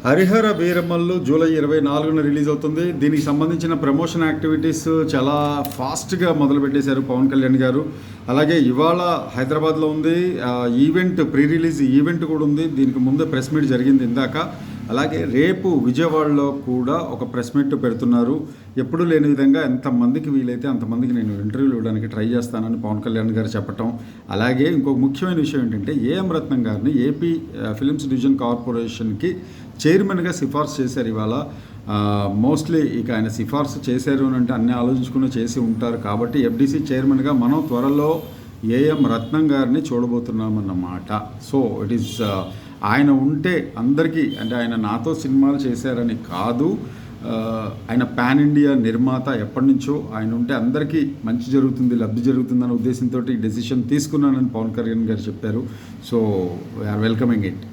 Harihara Veeramallu July 24న release అవుతుంది. దీనికి సంబంధించిన ప్రమోషన్ యాక్టివిటీస్ చాలా ఫాస్ట్గా మొదలుపెట్టేశారు పవన్ కళ్యాణ్ గారు. అలాగే ఇవాళ హైదరాబాద్లో ఉంది ఈవెంట్, ప్రీ రిలీజ్ ఈవెంట్ కూడా ఉంది. దీనికి ముందే ప్రెస్ మీట్ జరిగింది ఇందాక. అలాగే రేపు విజయవాడలో కూడా ఒక ప్రెస్ మీట్ పెడుతున్నారు. ఎప్పుడూ లేని విధంగా ఎంతమందికి వీలైతే అంతమందికి నేను ఇంటర్వ్యూలు ఇవ్వడానికి ట్రై చేస్తానని పవన్ కళ్యాణ్ గారు చెప్పటం. అలాగే ఇంకొక ముఖ్యమైన విషయం ఏంటంటే ఏఎం రత్నం గారిని ఏపీ ఫిలిమ్స్ డివిజన్ కార్పొరేషన్కి చైర్మన్గా సిఫార్సు చేశారు ఇవాళ. మోస్ట్లీ ఇక ఆయన సిఫార్సు చేశారు అని అంటే అన్నీ ఆలోచించుకుని చేసి ఉంటారు కాబట్టి ఎఫ్డిసి చైర్మన్గా మనం త్వరలో ఏఎం రత్నం గారిని చూడబోతున్నామన్నమాట. సో ఇట్ ఈస్ ఆయన ఉంటే అందరికీ, అంటే ఆయన నాతో సినిమాలు చేశారని కాదు, ఆయన పాన్ ఇండియా నిర్మాత, ఎప్పటి నుంచో ఆయన ఉంటే అందరికీ మంచి జరుగుతుంది, లబ్ధి జరుగుతుందన్న ఉద్దేశంతో ఈ డెసిషన్ తీసుకున్నానని పవన్ కళ్యాణ్ గారు చెప్పారు. So we're welcoming it.